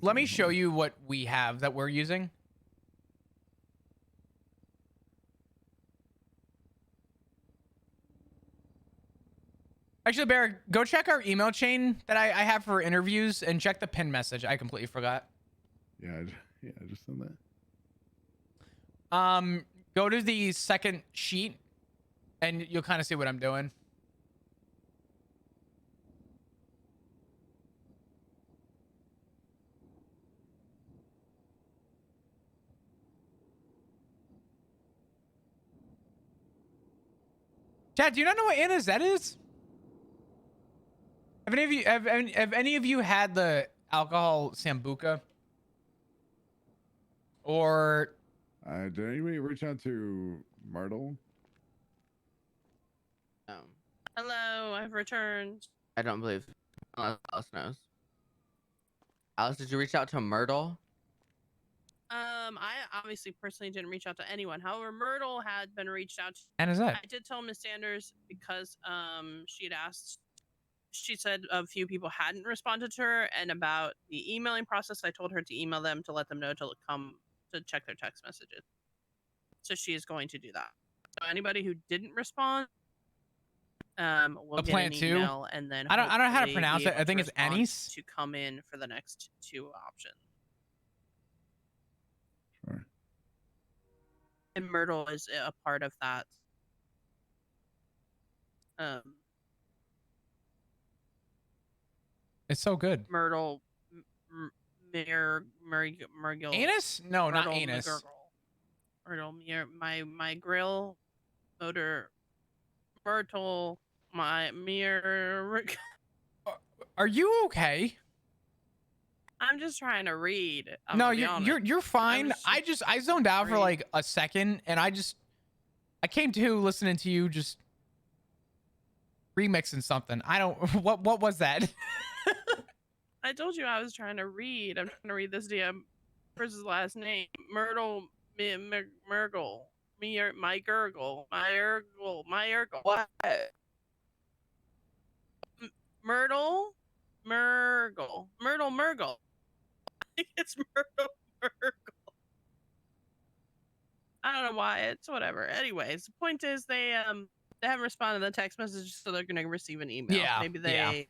Let me show you what we have that we're using. Actually, Barrett, go check our email chain that I have for interviews and check the pin message. I completely forgot. Yeah, I just sent that. Go to the second sheet and you'll kind of see what I'm doing. Chad, do you not know what anisette is? Have any of you had the alcohol sambuca? Or Did anybody reach out to Myrtle? No, Hello, I've returned. I don't believe. Unless Alice knows. Alice, did you reach out to Myrtle? I obviously personally didn't reach out to anyone. However, Myrtle had been reached out to. anisette? I did tell Miss Sanders because she had asked. She said a few people hadn't responded to her, and about the emailing process, I told her to email them to let them know to come to check their text messages. So she is going to do that. So anybody who didn't respond, will get an email, and then I don't know how to hopefully pronounce be it. I able think to it's respond anise. to come in for the next two options. Sure. And Myrtle is a part of that. It's so good. Myrtle, Myrtle. Anus? No, not anus. Myrtle, my grill, motor, Myrtle, my mirror. Are you okay? I'm just trying to read. No, you're fine. I zoned out for like a second, and I came to listening to you just remixing something. I don't. What was that? I told you I was trying to read. I'm trying to read this damn person's last name. Myrtle, Myrgle, my gurgle, my Urgle, my Urgle. What? Myrtle, Myrgle. I think it's Myrtle, Myrgle. I don't know why. It's whatever. Anyways, the point is they haven't responded to the text message, so they're gonna receive an email. Yeah. Maybe they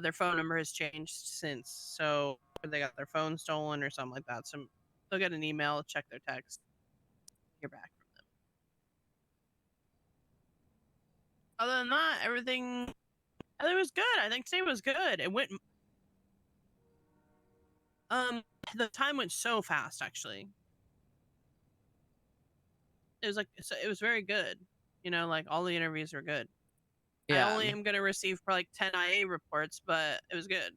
their phone number has changed since, so they got their phone stolen or something like that. So they'll get an email, check their text, hear back from them. Other than that, everything was good. I think today was good. It went the time went so fast, actually. It was very good. You know, like all the interviews were good. Yeah. I only am gonna receive probably like 10 IA reports, but it was good.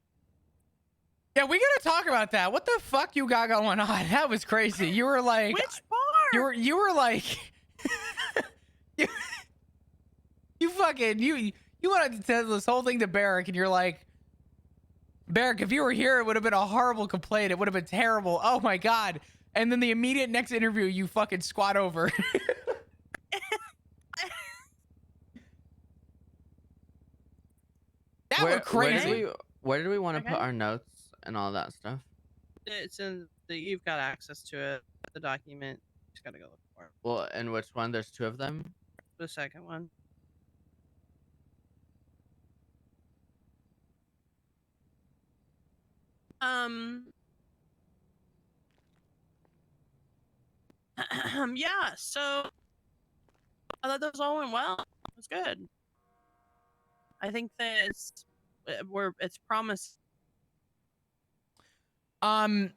Yeah, we gotta talk about that. What the fuck you got going on? That was crazy. You were like, which part? You were like, you fucking you wanted to tell this whole thing to Barrick, and you're like, Barrick, if you were here, it would have been a horrible complaint. It would have been terrible. Oh my god. And then the immediate next interview, you fucking squat over. That was crazy. Where did we want to put our notes and all that stuff? It's in you've got access to it. The document. You just gotta go look for it. Well, and which one? There's two of them. The second one. Yeah, so I thought those all went well. It was good. I think that it's promised. I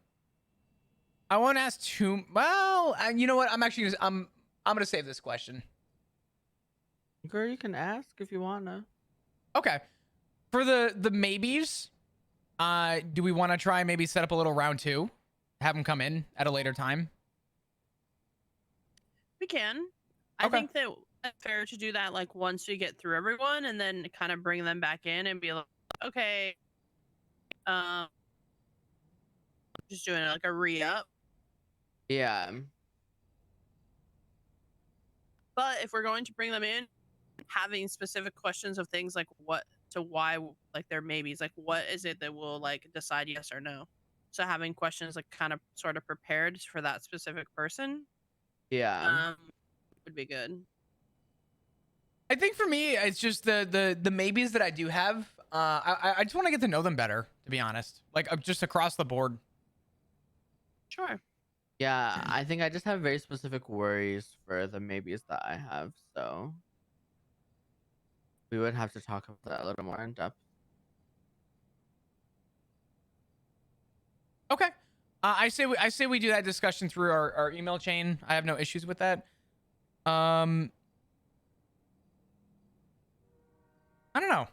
won't ask too well. You know what? I'm gonna save this question. Girl, you can ask if you wanna. Okay. For the maybes, do we want to try maybe set up a little round 2? Have them come in at a later time? We can. I think that it's fair to do that like once we get through everyone, and then kind of bring them back in and be like, okay, just doing like a re-up. Yeah. But if we're going to bring them in, having specific questions of things like what to why, like their maybes, like what is it that will like decide yes or no. So having questions like kind of sort of prepared for that specific person Yeah. would be good. I think for me, it's just the maybes that I do have. I just want to get to know them better, to be honest. Like just across the board. Sure. Yeah, I think I just have very specific worries for the maybes that I have, so we would have to talk about that a little more in depth. Okay. I say we do that discussion through our email chain. I have no issues with that. I don't know.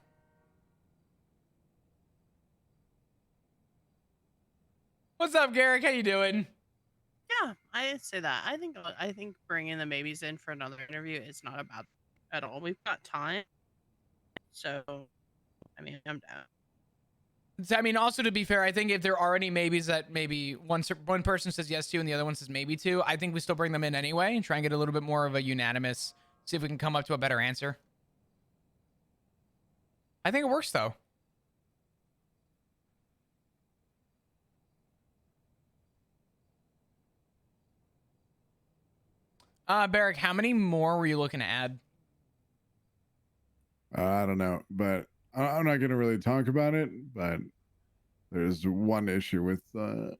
What's up, Garrick? How you doing? Yeah, I'd say that. I think bringing the babies in for another interview is not about at all. We've got time, so I mean, I'm down. I mean, also to be fair, I think if there are any maybes that maybe one person says yes to and the other one says maybe to, I think we still bring them in anyway and try and get a little bit more of a unanimous. See if we can come up to a better answer. I think it works though. Barrick, how many more were you looking to add? I don't know, but I'm not gonna really talk about it. But there's one issue with all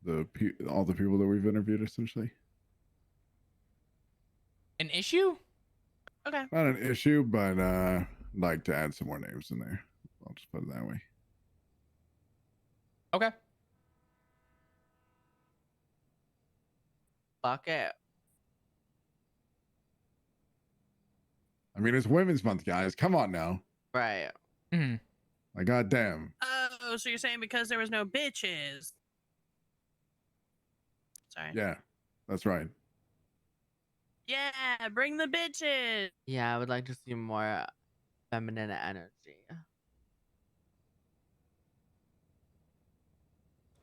the people that we've interviewed, essentially. An issue? Okay. Not an issue, but I'd like to add some more names in there. I'll just put it that way. Okay. Fuck it. I mean, it's Women's Month, guys. Come on now. Right. Mm-hmm. Like, goddamn. Oh, so you're saying because there was no bitches? Sorry. Yeah, that's right. Yeah, bring the bitches. Yeah, I would like to see more feminine energy.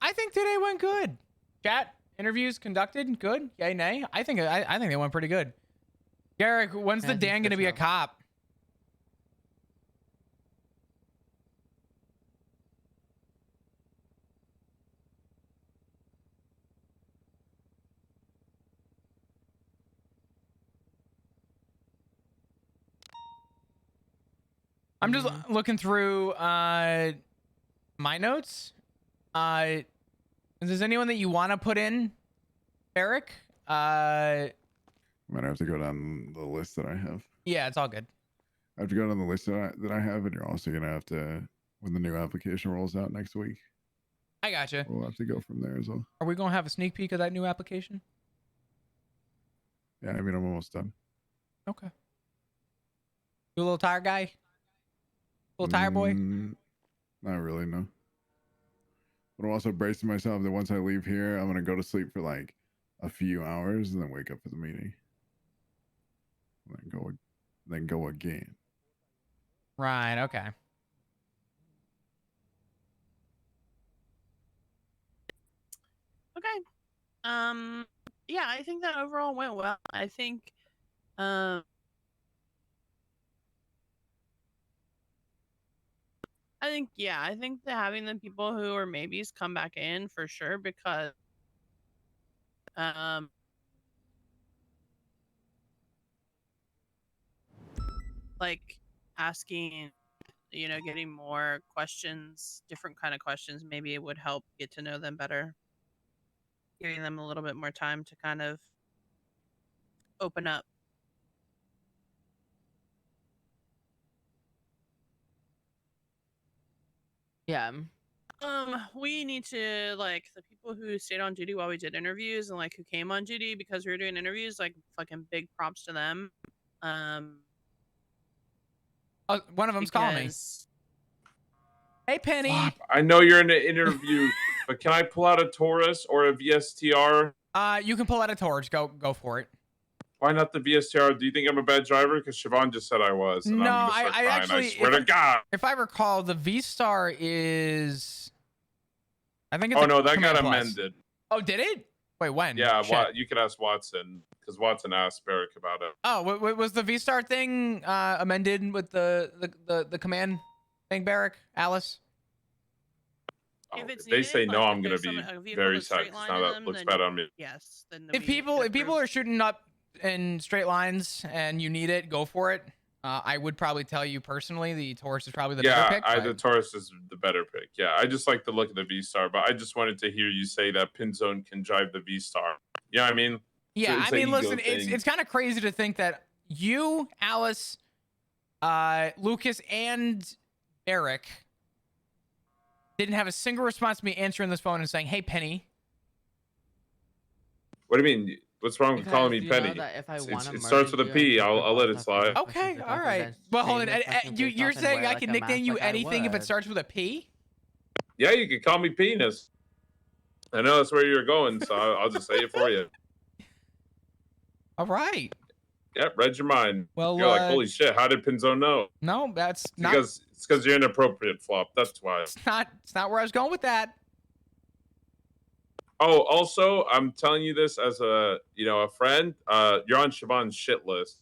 I think today went good. Chat interviews conducted good. Yay, nay. I think they went pretty good. Garrick, when's Yeah, the I think Dan so gonna be a too. cop? I'm just looking through my notes. Is there anyone that you want to put in, Eric? I'm gonna have to go down the list that I have. Yeah, it's all good. I have to go down the list that I have, and you're also gonna have to, when the new application rolls out next week, I gotcha. we'll have to go from there as well. Are we gonna have a sneak peek of that new application? Yeah, I mean, I'm almost done. Okay. You a little tired guy? Little tired boy? Not really, no. But I'm also bracing myself that once I leave here, I'm gonna go to sleep for like a few hours and then wake up for the meeting. Then go again. Right. Okay. Okay. Yeah, I think that overall went well. I think I think that having the people who are maybes come back in for sure, because like asking, getting more questions, different kind of questions, maybe it would help get to know them better, giving them a little bit more time to kind of open up. Yeah. We need to, like, the people who stayed on duty while we did interviews and like who came on duty because we were doing interviews, like fucking big props to them. Oh, one of them's calling me. Because Hey, Penny. Fuck, I know you're in an interview, but can I pull out a Taurus or a VSTR? You can pull out a torch. Go for it. Why not the VSTR? Do you think I'm a bad driver? Because Siobhan just said I was. And No, I'm gonna start I crying. actually- I swear to God. If I recall, the V-Star is. I think it's. Oh a no, that Command got Plus. amended. Oh, did it? Wait, when? Yeah, Shit. you could ask Watson because Watson asked Barrick about it. Oh, was the V-Star thing amended with the command thing, Barrick, Alice? If it's If they needed, say no, like I'm if gonna there's be a vehicle very that's sad straight 'cause now lining that them, looks then bad on me. yes, then If people approve. are shooting up in straight lines and you need it, go for it. I would probably tell you personally the Taurus is probably the better pick. The But Taurus is the better pick. Yeah, I just like the look of the V Star, but I just wanted to hear you say that Pinzone can drive the V Star. You know what I mean? yeah, It's I an mean, ego listen, thing. it's kind of crazy to think that you, Alice, Lucas, and Eric didn't have a single response to me answering this phone and saying, "Hey, Penny." What do you mean? What's wrong with calling me Because you know Penny? that if I want to It murder starts with a you, I P. take your I'll let gloves it off your slide. fucking Okay, all physical right. and Well, hold shave on. your fucking face You're off and saying wear I like can a nickname mask you like I anything if it would. starts with a P? Yeah, you can call me Penis. I know that's where you're going, so I'll just say it for you. All right. Yep, read your mind. Well, You're like, holy shit, how did Pinzone know? no, that's not. Because it's because you're inappropriate, Flop. That's why. It's not where I was going with that. Oh, also, I'm telling you this as a friend. You're on Siobhan's shit list.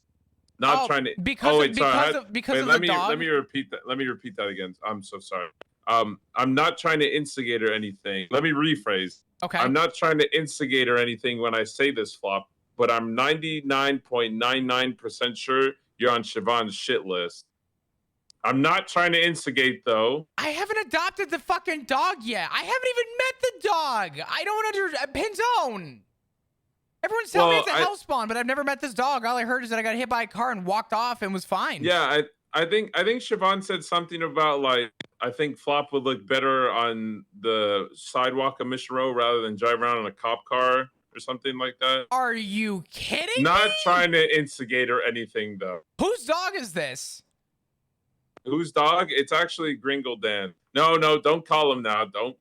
Not trying to. Because Oh wait, sorry. because Wait, of let the me dog. let me repeat that. Let me repeat that again. I'm so sorry. I'm not trying to instigate or anything. Let me rephrase. Okay. I'm not trying to instigate or anything when I say this, Flop. But I'm 99.99% sure you're on Siobhan's shit list. I'm not trying to instigate though. I haven't adopted the fucking dog yet. I haven't even met the dog. I don't understand. Pinzone. Everyone's telling me it's a house spawn, but I've never met this dog. All I heard is that I got hit by a car and walked off and was fine. Yeah, I think Siobhan said something about like I think Flop would look better on the sidewalk of Mission Row rather than drive around in a cop car or something like that. Are you kidding Not me? trying to instigate or anything though. Whose dog is this? Whose dog? It's actually Gringle Dan. No, don't call him now. Don't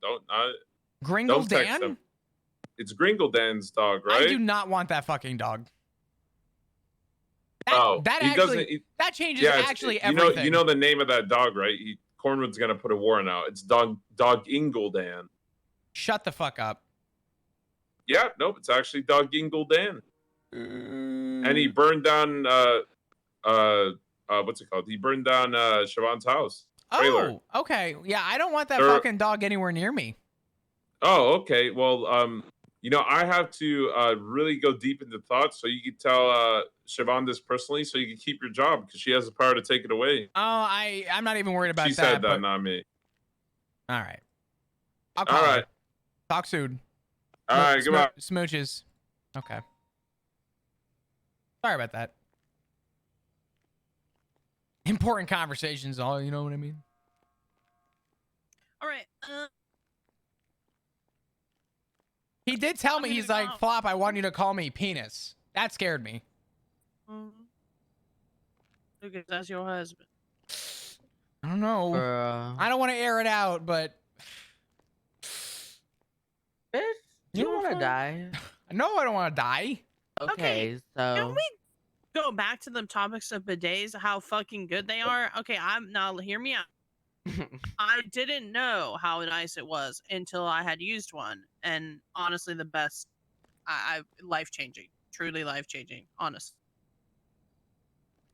Gringle text Dan? him. It's Gringle Dan's dog, right? I do not want that fucking dog. That changes actually everything. You know the name of that dog, right? Cornwood's gonna put a warrant out. It's dog Ingle Dan. Shut the fuck up. Yeah, nope, it's actually Dog Ingle Dan. And he burned down what's it called? He burned down Siobhan's house. Trailer. Oh, okay. Yeah, I don't want that fucking dog anywhere near me. Oh, okay. Well, I have to really go deep into thoughts so you can tell Siobhan this personally so you can keep your job because she has the power to take it away. Oh, I'm not even worried about that. She said that, not me. All right. I'll call her. Talk soon. All right, goodbye. Smooches. Okay. Sorry about that. Important conversations, all, you know what I mean? All right. He did tell me, he's like, go. Flop, I want you to call me Penis. That scared me. Lucas, that's your husband. I don't know. I don't want to air it out, but Bitch, you don't want to die. No, I don't want to die. Okay, Can so we go back to the topics of bidets, how fucking good they are? Okay, hear me out. I didn't know how nice it was until I had used one, and honestly, the best. I life changing, truly life changing. Honest,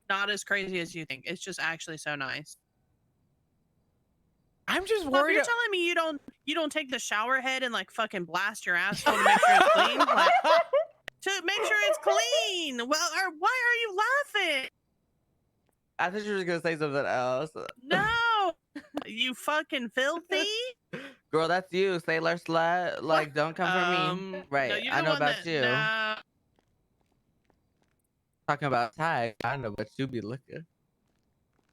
not as crazy as you think. It's just actually so nice. I'm just Bob, worried. you're telling me you don't take the shower head and like fucking blast your asshole to make sure it's clean, like, to make sure it's clean. Well, or why are you laughing? I thought you were gonna say something else. No, you fucking filthy. Girl, that's you, sailor slut. Like, don't come for me. Right, No, you're I the know one about that, you. no. Talking about Ty, I know what you be looking.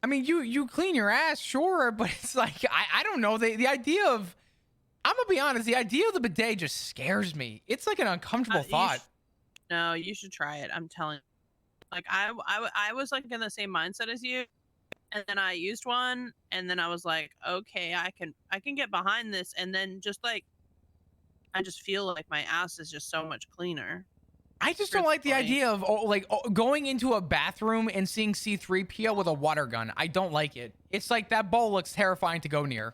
I mean, you clean your ass, sure, but it's like, I don't know. The idea of, I'm going to be honest, the idea of the bidet just scares me. It's like an uncomfortable thought. No, you should try it. I'm telling you. Like, I was like in the same mindset as you. And then I used one, and then I was like, okay, I can get behind this, and then just like, I just feel like my ass is just so much cleaner. I just don't like the idea of going into a bathroom and seeing C-3PO with a water gun. I don't like it. It's like that bowl looks terrifying to go near.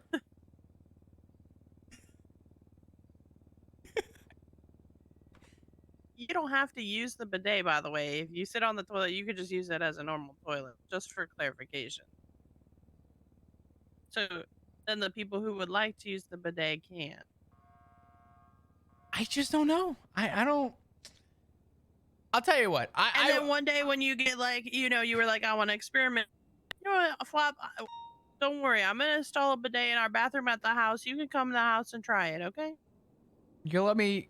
You don't have to use the bidet, by the way. If you sit on the toilet, you could just use it as a normal toilet, just for clarification. So then the people who would like to use the bidet can. I just don't know. I don't. I'll tell you what. And then one day when you get like, you know, you were like, I want to experiment. You know what, Flop? Don't worry. I'm gonna install a bidet in our bathroom at the house. You can come to the house and try it, okay? You'll let me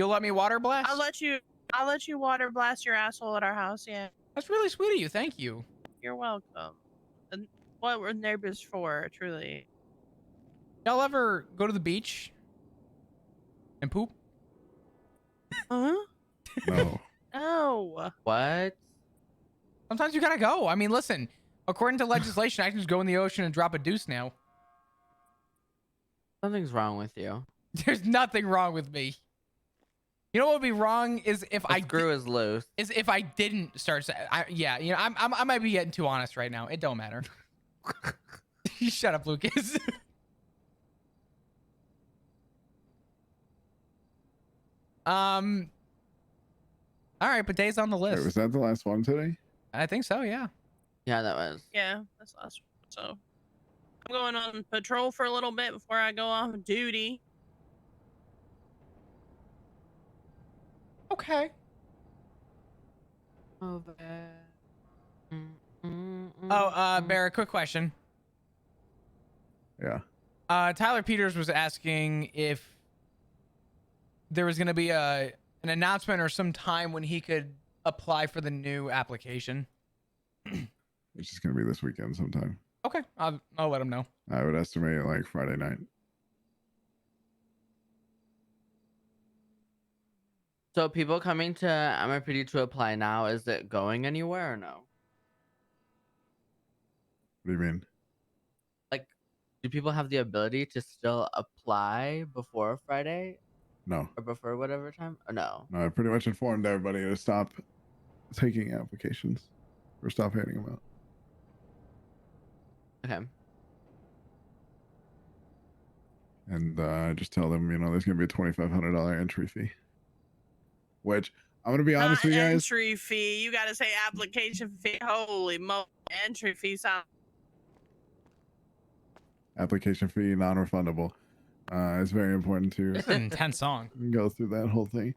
water blast? I'll let you water blast your asshole at our house. Yeah, That's really sweet of you. Thank you. you're welcome. And what we're neighbors for, truly. Y'all ever go to the beach and poop? Huh? No. Oh. What? Sometimes you gotta go. I mean, listen. According to legislation, I can just go in the ocean and drop a deuce now. Something's wrong with you. There's nothing wrong with me. You know what would be wrong is if The screw is loose. is if I didn't start. Yeah, you know, I might be getting too honest right now. It don't matter. Shut up, Lucas. All right, but Day's on the Wait, list. was that the last one today? I think so. Yeah. Yeah, that was. Yeah, that's the last one. So I'm going on patrol for a little bit before I go off duty. Okay. Over. Oh, Barrett, quick question. Yeah. Tyler Peters was asking if there was going to be an announcement or some time when he could apply for the new application. It's just gonna be this weekend sometime. Okay, I'll let him know. I would estimate like Friday night. So people coming to MRPD to apply now, is it going anywhere or no? What do you mean? Like, do people have the ability to still apply before Friday No. or before whatever time? Or no? No, I pretty much informed everybody to stop taking applications or stop handing them out. Okay. And just tell them, you know, there's gonna be a $2,500 entry fee. Which I'm gonna be honest Not with you guys. entry fee. You gotta say application fee. Holy mo! Entry fee sound. Application fee non-refundable. It's very important to This is an intense song. go through that whole thing.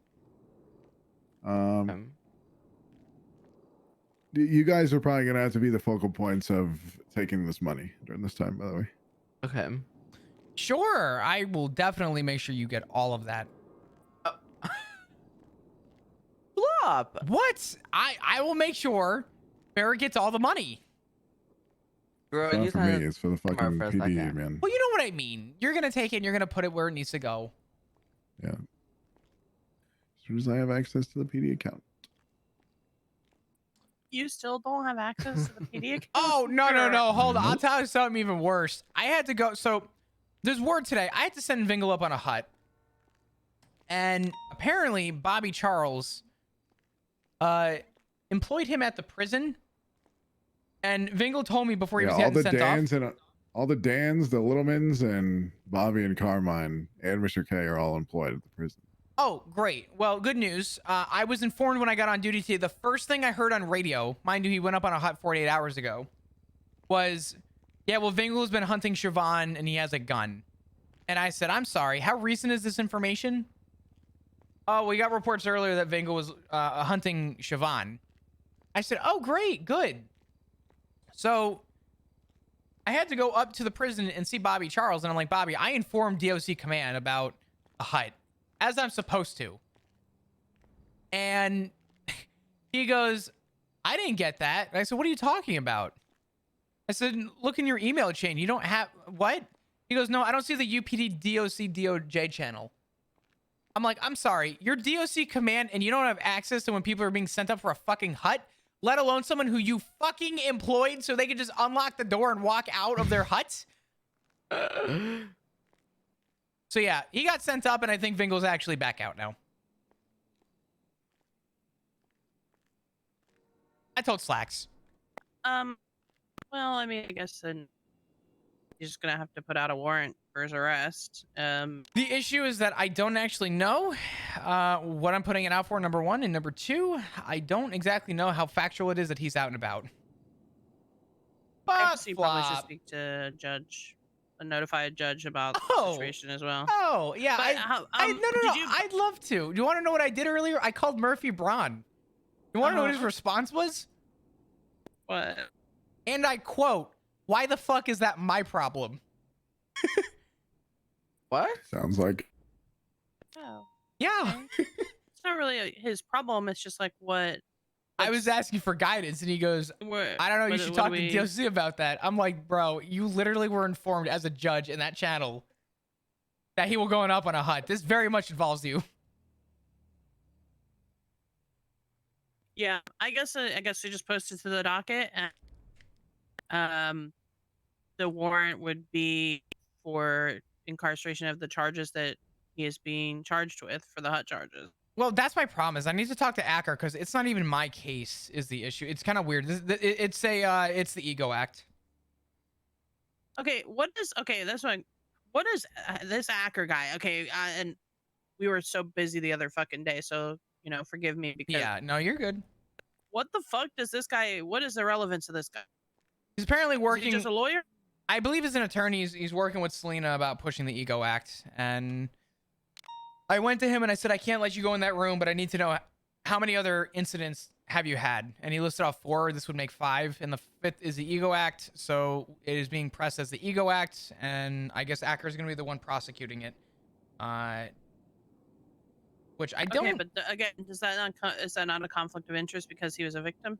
You guys are probably gonna have to be the focal points of taking this money during this time, by the way. Okay. Sure, I will definitely make sure you get all of that. Flop. What? I will make sure Barrett gets all the money. Girl, It's you not for me, sounded it's for the fucking for a PD, second. man. Well, you know what I mean. You're gonna take it and you're gonna put it where it needs to go. Yeah. As soon as I have access to the PD account. You still don't have access to the PD account? Oh no. Hold on. I'll Nope. tell you something even worse. I had to go. So there's word today. I had to send Vingle up on a hut, and apparently Bobby Charles employed him at the prison. And Vingle told me before he Yeah, was all getting the sent off. Dans and all the Dans, the Littlemans, and Bobby and Carmine and Mr. K are all employed at the prison. Oh, great. Well, good news. I was informed when I got on duty today. The first thing I heard on radio, mind you, he went up on a hut 48 hours ago, was, yeah, well, Vingle's been hunting Siobhan and he has a gun. And I said, I'm sorry. How recent is this information? Oh, we got reports earlier that Vingle was hunting Siobhan. I said, oh, great. Good. So I had to go up to the prison and see Bobby Charles. And I'm like, Bobby, I informed DOC command about a hut, as I'm supposed to. And he goes, I didn't get that. And I said, what are you talking about? I said, look in your email chain. You don't have, what? He goes, no, I don't see the UPD DOC DOJ channel. I'm like, I'm sorry. You're DOC command and you don't have access to when people are being sent up for a fucking hut, let alone someone who you fucking employed so they could just unlock the door and walk out of their hut? So yeah, he got sent up, and I think Vingle's actually back out now. I told Slacks. Well, I mean, I guess then you're just gonna have to put out a warrant for his arrest. The issue is that I don't actually know what I'm putting it out for, number one. And number two, I don't exactly know how factual it is that he's out and about. I But guess you probably should Flop. speak to Judge notify a judge about the Oh. situation as well. Oh, yeah. But how, no, did no. you- I'd love to. Do you want to know what I did earlier? I called Murphy Braun. You want to know what his response was? What? And I quote, "Why the fuck is that my problem?" What? Sounds like Oh, Yeah. it's not really his problem. It's just like what. I was asking for guidance, and he goes, "I don't know. You should talk to DOC about that." I'm like, bro, you literally were informed as a judge in that channel that he will going up on a hut. This very much involves you. Yeah, I guess we just posted to the docket, and the warrant would be for incarceration of the charges that he is being charged with for the hut charges. Well, that's my problem. Is I need to talk to Acker because it's not even my case. Is the issue? It's kind of weird. It's the Ego Act. Okay, this one. What is this Acker guy? Okay, and we were so busy the other fucking day, so forgive me because Yeah, no, you're good. what the fuck does this guy? What is the relevance of this guy? He's apparently Is working. he just a lawyer? I believe as an attorney, he's working with Selena about pushing the Ego Act. And I went to him and I said, I can't let you go in that room, but I need to know how many other incidents have you had? And he listed off 4. This would make 5. And the 5th is the Ego Act. So it is being pressed as the Ego Act. And I guess Acker is going to be the one prosecuting it. Which I don't... Okay, but again, is that not a conflict of interest because he was a victim?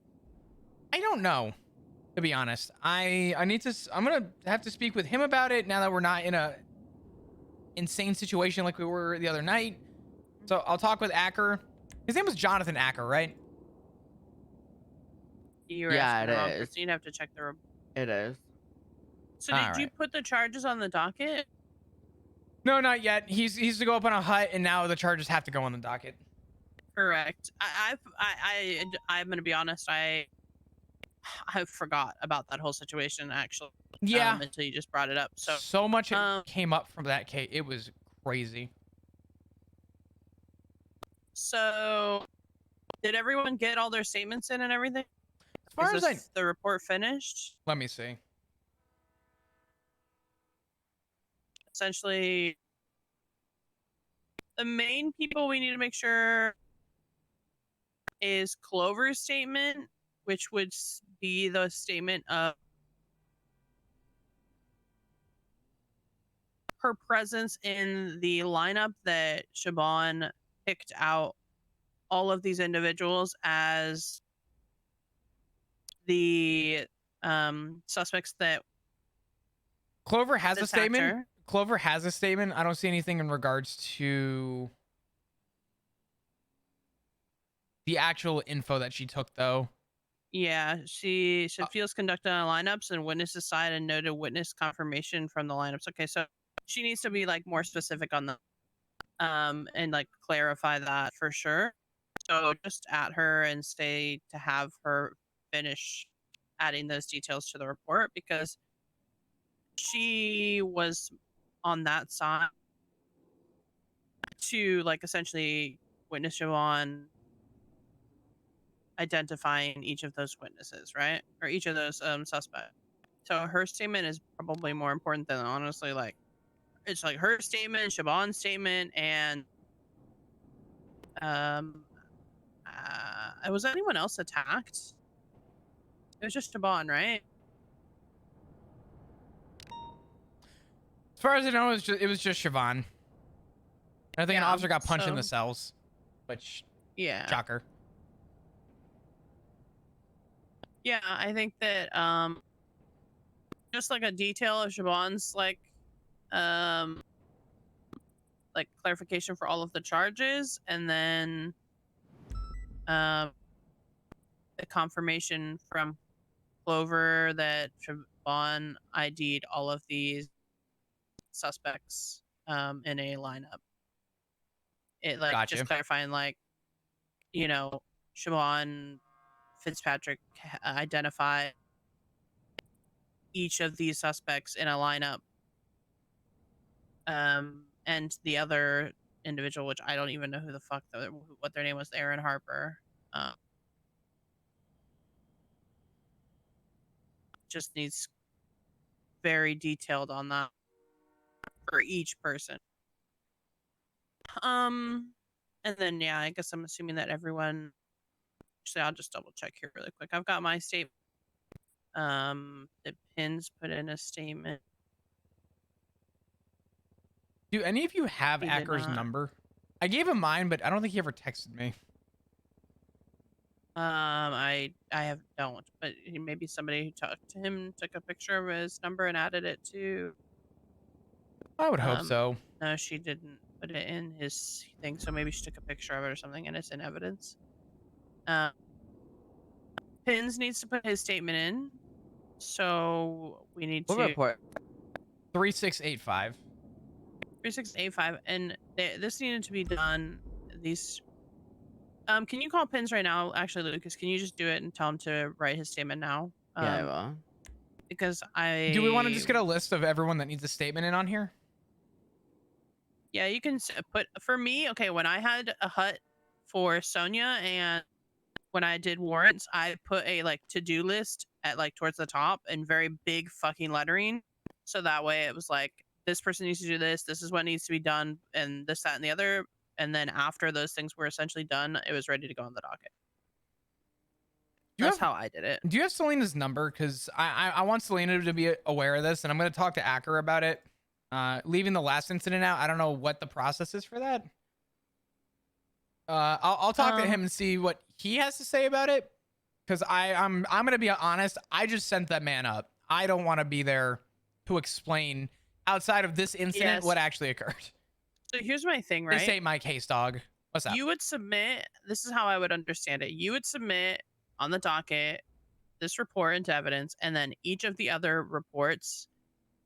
I don't know. To be honest, I'm gonna have to speak with him about it now that we're not in a insane situation like we were the other night. So I'll talk with Acker. His name was Jonathan Acker, right? Yeah, it is. So you'd have to check the report. It is. So did you put the charges on the docket? No, not yet. He's to go up on a hut, and now the charges have to go on the docket. Correct. I'm gonna be honest. I forgot about that whole situation actually. Yeah. Until you just brought it up. So much came up from that case. It was crazy. So, did everyone get all their statements in and everything? As far as the report finished? Let me see. Essentially, the main people we need to make sure is Clover's statement, which would be the statement of her presence in the lineup that Siobhan picked out all of these individuals as the suspects that Clover has a attacked statement. her. Clover has a statement. I don't see anything in regards to the actual info that she took, though. Yeah, she said fields conducted on lineups and witnesses side and noted witness confirmation from the lineups. Okay, so she needs to be like more specific on the and like clarify that for sure. So just at her and say to have her finish adding those details to the report because she was on that side to like essentially witness Siobhan identifying each of those witnesses, right? Or each of those suspects. So her statement is probably more important than honestly like it's like her statement, Siobhan's statement, and was anyone else attacked? It was just Siobhan, right? As far as I know, it was just Siobhan. I think an officer got punched in the cells, which shocker. Yeah, I think that just like a detail of Siobhan's like clarification for all of the charges and then the confirmation from Clover that Siobhan ID'd all of these suspects in a lineup. It like Gotcha. just clarifying like Siobhan Fitzpatrick identified each of these suspects in a lineup and the other individual, which I don't even know who the fuck what their name was, Aaron Harper, just needs very detailed on that. for each person. And then yeah, I guess I'm assuming that everyone. Actually, I'll just double check here really quick. I've got my statement. The pins put in a statement. Do any of you have He did Acker's not. number? I gave him mine, but I don't think he ever texted me. I don't, but maybe somebody who talked to him took a picture of his number and added it to. I would hope so. No, she didn't put it in his thing, so maybe she took a picture of it or something, and it's in evidence. Pins needs to put his statement in, so we need What to report? 3685. 3685, and this needed to be done. These. Can you call Pins right now? Actually, Lucas, can you just do it and tell him to write his statement now? Yeah, I will. Because Do we want to just get a list of everyone that needs a statement in on here? Yeah, you can put for me. Okay, when I had a hut for Sonia and when I did warrants, I put a like to-do list at like towards the top in very big fucking lettering, so that way it was like this person needs to do this. This is what needs to be done, and this, that, and the other. And then after those things were essentially done, it was ready to go on the docket. That's how I did it. Do you have Selena's number? Because I want Selena to be aware of this, and I'm going to talk to Acker about it. Leaving the last incident out, I don't know what the process is for that. I'll talk to him and see what he has to say about it. Because I'm going to be honest, I just sent that man up. I don't want to be there to explain outside of this incident what actually occurred. So here's my thing, right? This ain't my case, dog. What's up? You would submit, this is how I would understand it. You would submit on the docket this report into evidence, and then each of the other reports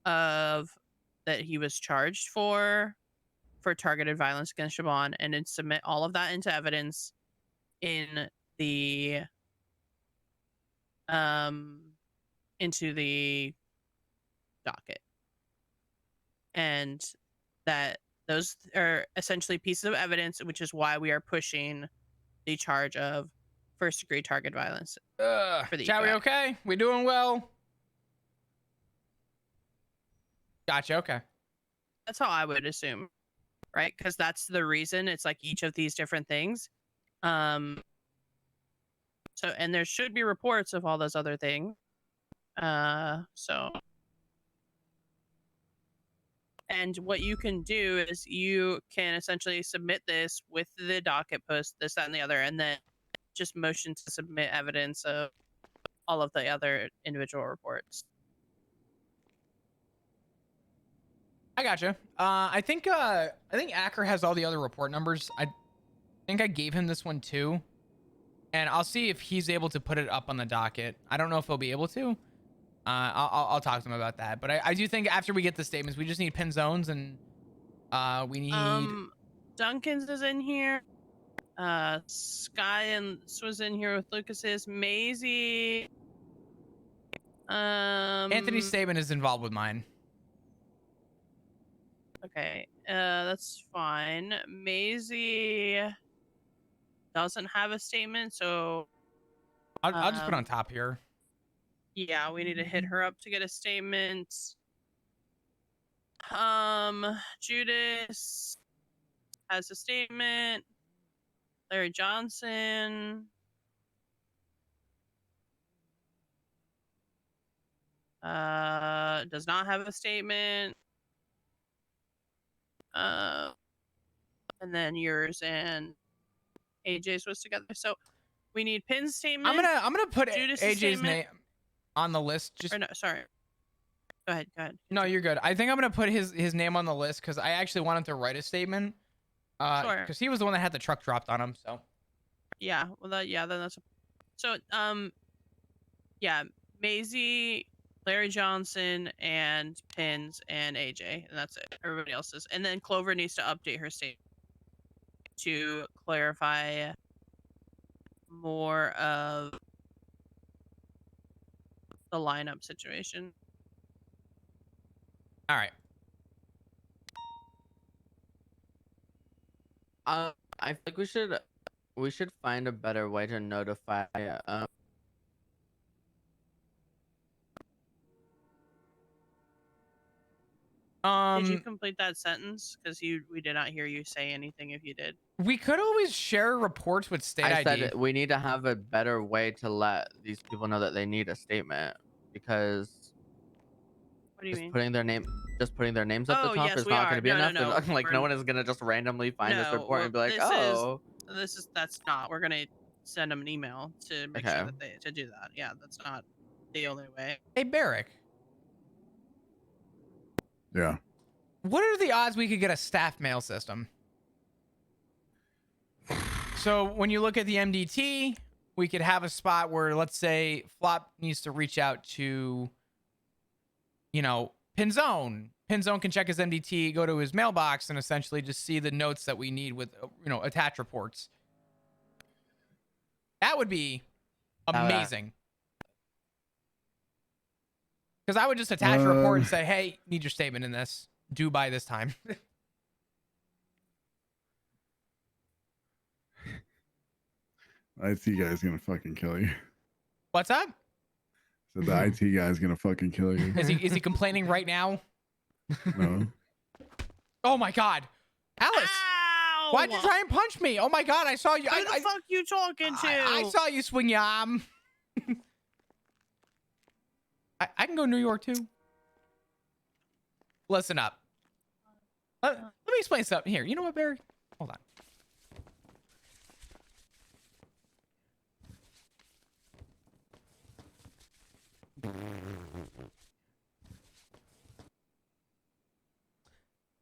of that he was charged for targeted violence against Siobhan, and then submit all of that into evidence in the into the docket. And that those are essentially pieces of evidence, which is why we are pushing the charge of first-degree target violence. For the Chat, we okay? We doing well? Gotcha, okay. That's how I would assume, right? Because that's the reason. It's like each of these different things. So, and there should be reports of all those other things. So... And what you can do is you can essentially submit this with the docket post, this, that, and the other, and then just motion to submit evidence of all of the other individual reports. I gotcha. I think Acker has all the other report numbers. I think I gave him this one too, and I'll see if he's able to put it up on the docket. I don't know if he'll be able to. I'll talk to him about that. But I do think after we get the statements, we just need pin zones, and we need. Duncan's is in here. Sky and was in here with Lucas's. Maisie. Anthony's statement is involved with mine. Okay, that's fine. Maisie doesn't have a statement, so I'll just put on top here. Yeah, we need to hit her up to get a statement. Judas has a statement. Larry Johnson. Does not have a statement. And then yours and AJ's was together. So we need Pin's statement. I'm gonna put Judas's AJ's statement. name on the list. Just Or no, sorry. Go ahead. No, you're good. I think I'm gonna put his name on the list because I actually want him to write a statement. Sure. Because he was the one that had the truck dropped on him. So. Yeah. Well, then that's. So yeah, Maisie, Larry Johnson, and Pins and AJ, and that's it. Everybody else's, and then Clover needs to update her statement to clarify more of the lineup situation. All right. I feel like we should find a better way to notify Did you complete that sentence? Because we did not hear you say anything. If you did, We could always share reports with state I ID. said we need to have a better way to let these people know that they need a statement, because what do you just mean? putting their names at the Oh top yes, is we not are. going to be No, no, enough. no. And, like, no We're- one is going to just randomly find this No, report and be like, this oh, that's not. We're gonna send them an email to make Okay. sure that they to do that. Yeah, that's not the only way. Hey, Barrick, Yeah. what are the odds we could get a staff mail system? So when you look at the MDT, we could have a spot where, let's say, Flop needs to reach out to, Pinzone. Pinzone can check his MDT, go to his mailbox, and essentially just see the notes that we need with, attach reports. That would be That would- amazing. Because I would just attach a report and Um, say, hey, need your statement in this. Due by this time. IT guy's gonna fucking kill you. What's up? So the IT guy's gonna fucking kill you. Is he complaining right now? No. Oh my God. Alice, Ow! why'd you try and punch me? Oh my God, I saw you. Who the fuck you talking to? I saw you swing your arm. I can go New York too. Listen up. Let me explain something here. You know what, Barry? Hold on.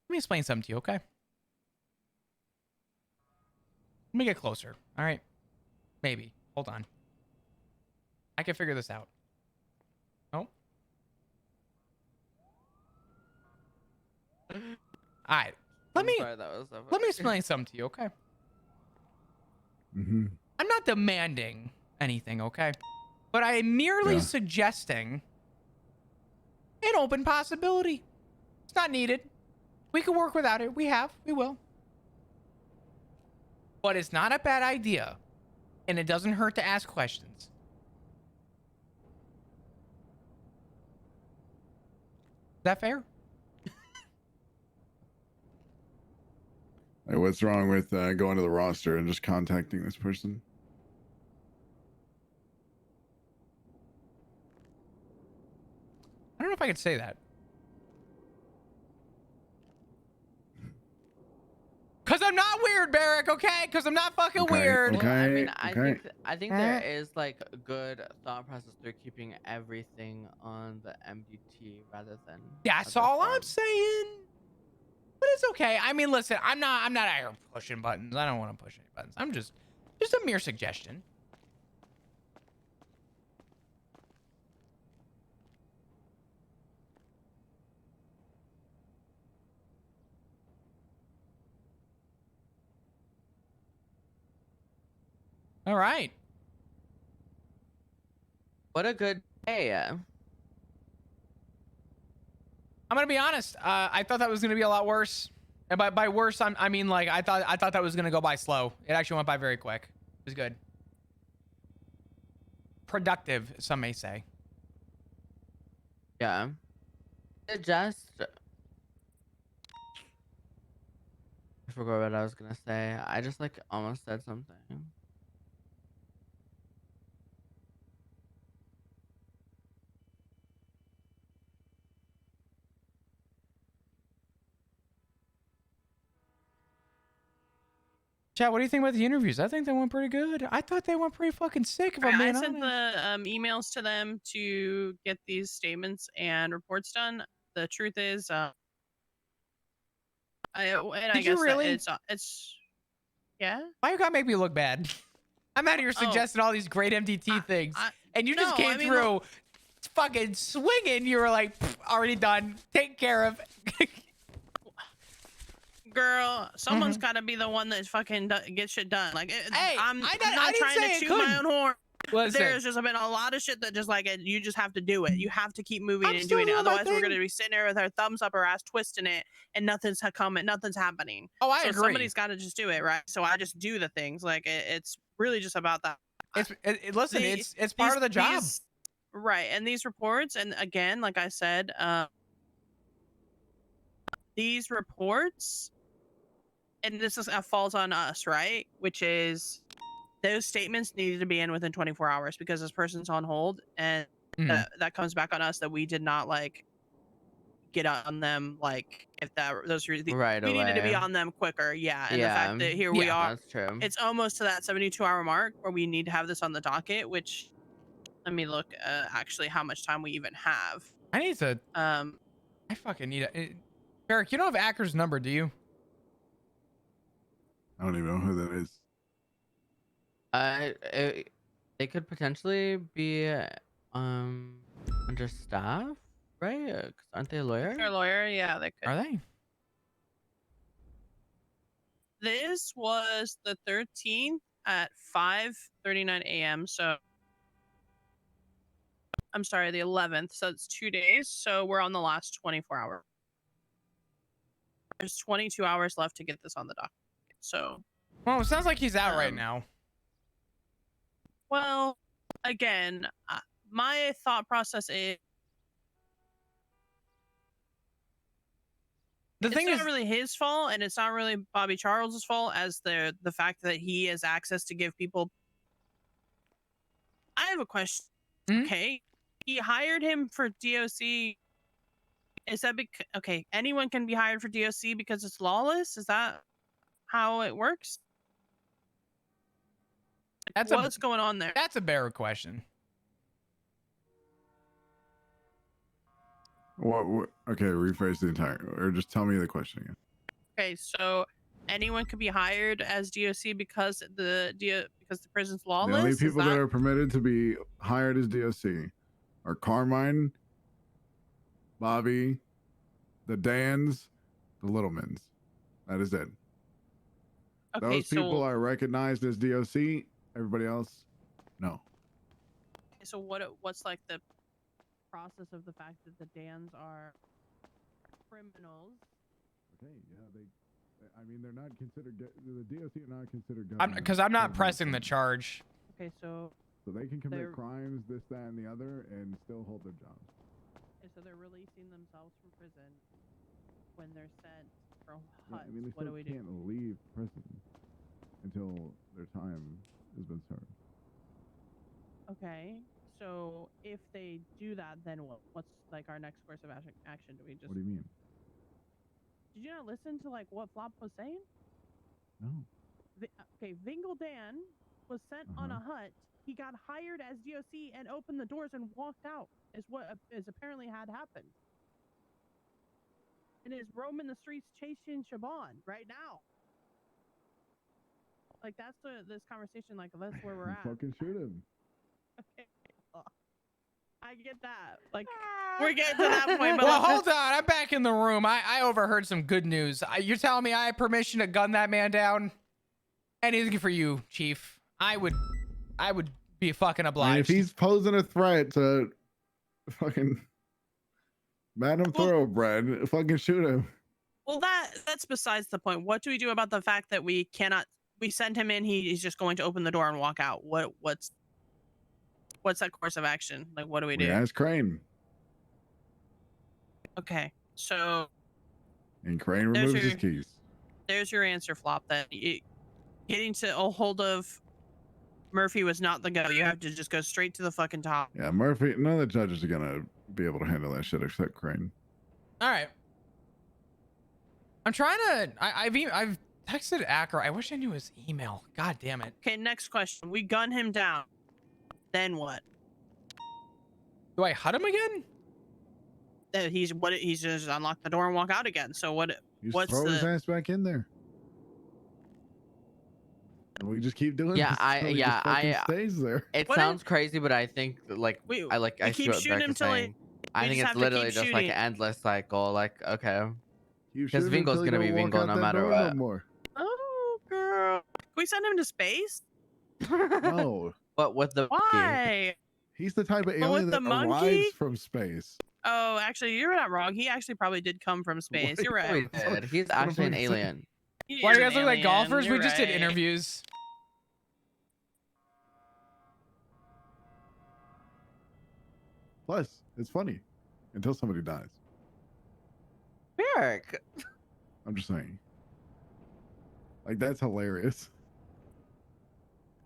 Let me explain something to you, okay? Let me get closer. All right. Maybe. Hold on. I can figure this out. Nope. All right. Let me explain something to you, okay? Mm-hmm. I'm not demanding anything, okay? But I am merely Yeah. suggesting an open possibility. It's not needed. We can work without it. We will. But it's not a bad idea. And it doesn't hurt to ask questions. Is that fair? Hey, what's wrong with going to the roster and just contacting this person? I don't know if I could say that. Cause I'm not weird, Barrick, okay? Cause I'm not fucking Okay, weird. okay. I mean, okay. I think there is like a good thought process through keeping everything on the MDT rather than. That's other all I'm forms. saying. But it's okay. I mean, listen, I'm not out here pushing buttons. I don't want to push any buttons. I'm just a mere suggestion. All right. What a good day. I'm gonna be honest. I thought that was gonna be a lot worse. And by worse, I mean like I thought that was gonna go by slow. It actually went by very quick. It was good. Productive, some may say. Yeah. It just. I forgot what I was gonna say. I just like almost said something. Chat, what do you think about the interviews? I think they went pretty good. I thought they went pretty fucking sick. If I'm I being sent honest. the emails to them to get these statements and reports done. The truth is, I Did you guess that really? it's yeah. Why you gotta make me look bad? I'm out here suggesting all these great MDT things, and you just no, came I mean, through fucking swinging. You were like, already done, taken care of. Girl, someone's got to be the one that fucking get shit done. Like, Hey, I'm I not didn't trying say to it toot my couldn't. own horn. Listen, There's just been a lot of shit that just like you just have to do it. You have to keep moving I'm and still doing it. doing my Otherwise, we're thing. gonna be sitting there with our thumbs up our ass twisting it, and nothing's coming, nothing's happening. Oh, I so agree. Somebody's got to just do it, right? So I just do the things. Like it's really just about that. Listen, it's part of the job. Right, and these reports, and again, like I said, these reports, and this is falls on us, right? Which is those statements needed to be in within 24 hours because this person's on hold, and Mhm. that comes back on us that we did not like get on them. Like if that those were Right we needed to be away. on them quicker. Yeah, and the Yeah, fact that here we Yeah. are, that's true. it's almost to that 72-hour mark where we need to have this on the docket. Which let me look actually how much time we even have. I need to. I fucking need it. Barrick, you don't have Acker's number, do you? I don't even know who that is. They could potentially be under staff, right? 'Cause aren't they a lawyer? Their lawyer, yeah, they could. Are they? This was the 13th at 5:39 a.m. So I'm sorry, the 11th. So it's 2 days. So we're on the last 24 hour. There's 22 hours left to get this on the docket. So, Well, it sounds like he's out right Um, now. well, again, my thought process is The it's thing not is, really his fault, and it's not really Bobby Charles's fault as the fact that he has access to give people. I have a question. Mhm. Okay, he hired him for DOC. Is that because okay? Anyone can be hired for DOC because it's lawless. Is that how it works? that's What's going on there? a Barrick question. What? Okay, rephrase the entire, or just tell me the question again. Okay, so anyone could be hired as DOC because the prison's lawless. The only Is people that that are permitted to be hired as DOC are Carmine, Bobby, the Dans, the Littlemans. That is it. okay? Those people So are recognized as DOC. Everybody else, no. what's like the process of the fact that the Dans are criminals? Okay, yeah, I mean, they're not considered. The DOC are not considered government. Because I'm not government pressing the employees. charge. Okay, so So they can commit they're- crimes, this, that, and the other, and still hold their jobs. they're releasing themselves from prison when they're sent for Yeah, huts. I mean, they What do still we do? can't leave prison until their time has been served. Okay, so if they do that, then what? What's like our next course of action? Do we just? What do you mean? Did you not listen to like what Flop was saying? No. Okay, Vingle Dan was sent on a hut. He got hired as DOC and opened the doors and walked out. Is what is apparently had happened. And is roaming the streets chasing Siobhan right now. Like that's this conversation. Like that's where we're at. Fucking shoot him. Okay. I get that. Like we're getting to that point. But Well, like, hold on. I'm back in the room. I overheard some good news. You're telling me I have permission to gun that man down? Anything for you, Chief. I would be fucking I mean, obliged. if he's posing a threat to fucking Madam Well- Thoroughbred, fucking shoot him. well, that's besides the point. What do we do about the fact that we cannot? We send him in. He's just going to open the door and walk out. What's that course of action? Like, what do we do? We asked Crane, Okay, so and Crane There's removes his your- keys. there's your answer, Flop. That getting to a hold of Murphy was not the go. You have to just go straight to the fucking top. Yeah, Murphy. None of the judges are gonna be able to handle that shit except Crane. All right. I'm trying to. I've texted Acker. I wish I knew his email. God damn it. Okay, next question. We gun him down. Then what? Do I hut him again? He's just unlock the door and walk out again. So what? You just What's throw his the- ass back in there. And we just keep doing Yeah, this until he just fucking stays there. It What if- sounds crazy, but I think like We I see keep what shooting Beck him is till saying. I we think just it's have to literally keep just like an shooting. endless cycle. Like, okay. You Because shoot him Vingo's until he gonna be don't walk Vingo out no that matter door what. No more. Oh, girl. Can we send him to space? No, But with the Why? he's the type of But with alien the that monkey? arrives from space. Oh, actually, you're not wrong. He actually probably did come from space. What? You're Oh, right. he did. He's actually an I'm saying? alien. He Why is do you an guys look like alien. golfers? We You're just did right. interviews. Plus, it's funny until somebody dies. Barrick. I'm just saying. Like, that's hilarious.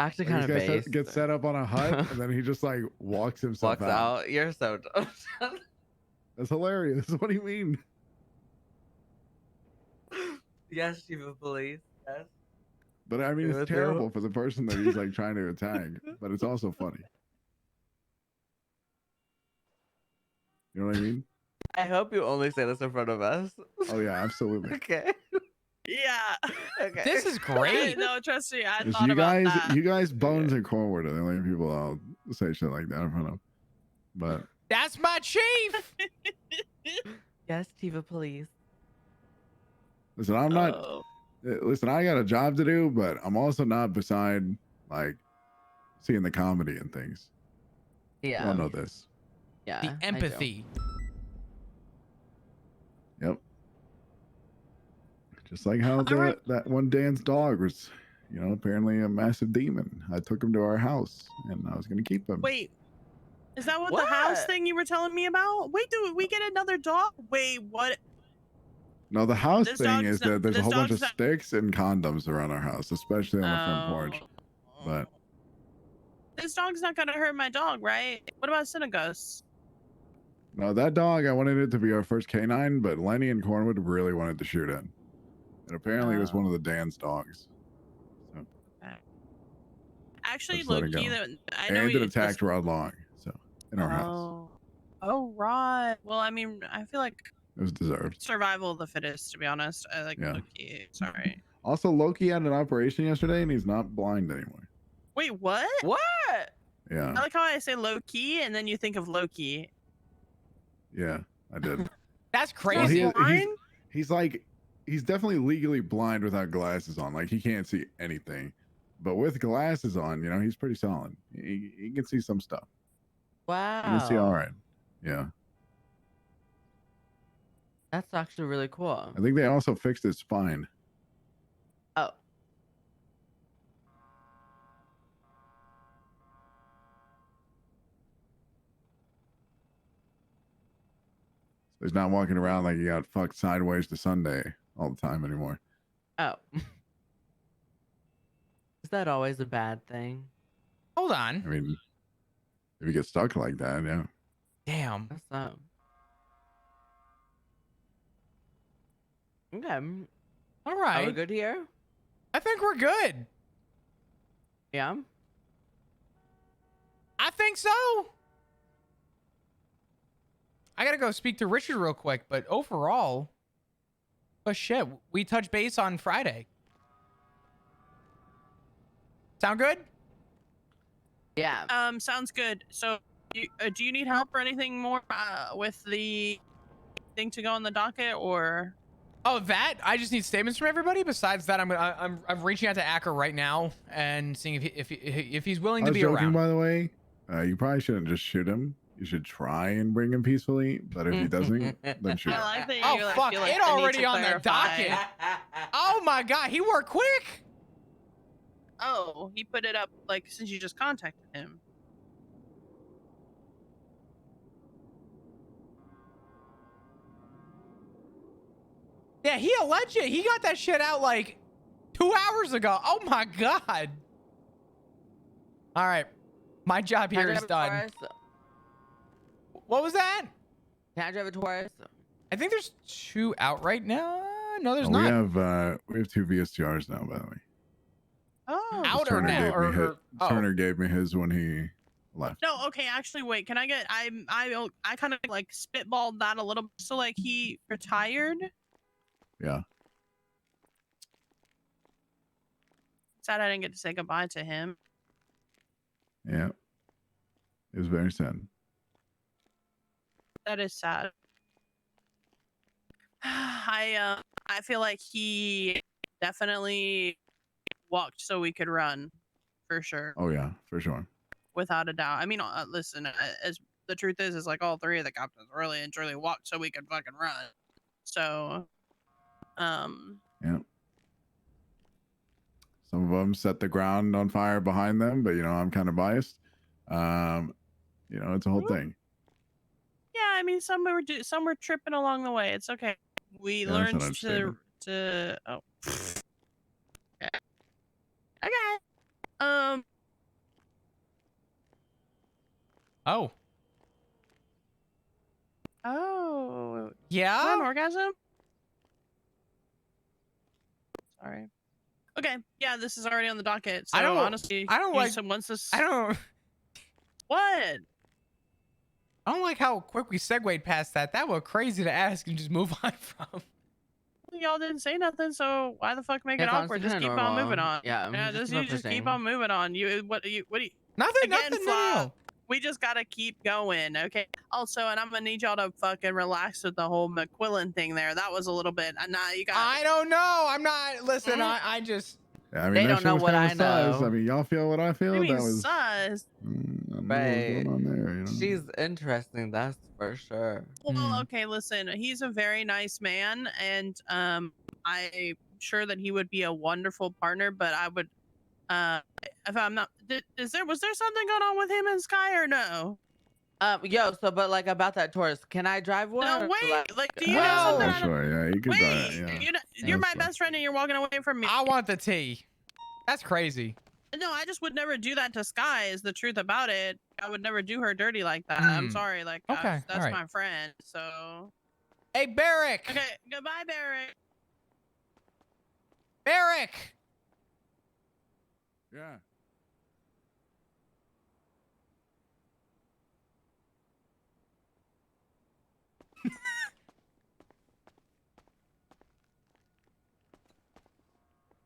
Actually, Like, kind of this guy based. gets set up on a hut and then he just like walks himself Walks out. You're so dumb. That's hilarious. What do you mean? Yes, chief of police. Yes. But I mean, Agree it's with you. terrible for the person that he's like trying to attack, but it's also funny. You know what I mean? I hope you only say this in front of us. Oh yeah, absolutely. Okay. Yeah. Okay. This is great. No, trust me, I It's thought about that. you guys, Bones and Cornwood are the only people I'll say shit like that in front of. But That's my chief. Yes, chief of police. listen, I'm not. Oh. Listen, I got a job to do, but I'm also not beside like seeing the comedy and things. Yeah. You all know this. Yeah. The I do. empathy. Yep. Just like how that one Dan's dog was, you know, apparently a massive demon. I took him to our house, and I was gonna keep him. Wait, is that what the house What? thing you were telling me about? Wait, do we get another dog? Wait, what? No, the house This thing dog's is not- that there's a this whole bunch of dog's not- sticks and condoms around our house, especially on the front porch. But This dog's not gonna hurt my dog, right? What about Synagos? no, that dog, I wanted it to be our first canine, but Lenny and Cornwood really wanted to shoot it. And apparently it was one of the Dan's dogs. So, Actually, Just let low it key, go. that I know and it you- attacked Rod Long, so in our house. Oh. Oh, right. Well, I mean, I feel like It was deserved. survival of the fittest, to be honest. I like Yeah. low key. Sorry. Also, Loki had an operation yesterday, and he's not blind anymore. Wait, what? What? Yeah, I like how I say low key and then you think of Loki. yeah, I did. That's Well, crazy. he's like, he's definitely legally blind without glasses on. Like, he can't see anything. But with glasses on, you know, he's pretty solid. He can see some stuff. Wow. He can see all right. Yeah. That's actually really cool. I think they also fixed his spine. Oh. So he's not walking around like he got fucked sideways to Sunday all the time anymore. Oh. Is that always a bad thing? Hold on. I mean, if you get stuck like that, yeah. Damn. What's up? Okay. All Are we right. good here? I think we're good. Yeah. I think so. I gotta go speak to Richard real quick, but overall, oh shit, we touched base on Friday. Sound good? Yeah. Sounds good. So, do you need help or anything more with the thing to go on the docket, or? Oh, that I just need statements from everybody. Besides that, I'm reaching out to Acker right now and seeing if he's willing I to was be joking, around. by the way. You probably shouldn't just shoot him. You should try and bring him peacefully. But if he doesn't, then shoot him. I like that you Oh, like, fuck, feel like it the need already to on the clarify. docket. Oh my god, he worked quick. Oh, he put it up like since you just contacted him. Yeah, he alleged it. He got that shit out like 2 hours ago. Oh my god. All right, my job Can I here is drive a done. Taurus? What was that? Can I drive a Taurus? I think there's 2 out right now. No, there's We not. have 2 VSTRs now, by the way. Oh. Out or Turner now? gave me his. Oh. Turner gave me his when he left. No, okay, actually, wait. Can I get? I kind of like spitballed that a little. So like he retired. Yeah. Sad I didn't get to say goodbye to him. Yeah. It was very sad. That is sad. I feel like he definitely walked so we could run, for sure, Oh yeah, for sure. without a doubt. I mean, listen, as the truth is like all three of the captains really and truly walked so we could fucking run. So, Yeah. Some of them set the ground on fire behind them, but you know, I'm kind of biased. You know, it's a whole thing. yeah, I mean, some were tripping along the way. It's okay. we Yeah, that's learned an understatement. to oh. Okay. Um. Oh. Oh. Is that an Yeah? orgasm? Sorry. Okay. Yeah, this is already on the docket. So I don't honestly, you like said once this. I don't What? I don't like how quick we segued past that. That was crazy to ask and just move on from. Y'all didn't say nothing, so why the fuck make it It's awkward? honestly Just keep kinda on moving normal. on. Yeah, Yeah, just just keep on you just keep pushing. on moving on. What do you Nothing, again, nothing, Flop? no. We just gotta keep going, okay? Also, and I'm gonna need y'all to fucking relax with the whole McQuillan thing there. That was a little bit. Nah, you got. I don't know. I'm not. Listen, Mm. I just. Yeah, I mean, They that don't shit know was what kind I of sus. I know. mean, y'all feel what I feel? I mean, That was. sus. I don't know what's Right. going on there. You know? She's interesting, that's for sure. Well, okay, listen. He's a very nice man, and I'm sure that he would be a wonderful partner. But I would, if I'm not, was there something going on with him and Sky or no? Yo, so but like about that Taurus, can I drive one? No, or, wait. Do you know Well- something? Yeah, I don't- sure. Yeah, you could. Wait, Yeah. you're my That's fine. best friend, and you're walking away from me. I want the tea. That's crazy. No, I just would never do that to Sky. Is the truth about it? I would never do her dirty like that. I'm sorry. Like, Okay, that's alright. my friend. So, Hey, Barrick. okay, goodbye, Barrick. Barrick. Yeah.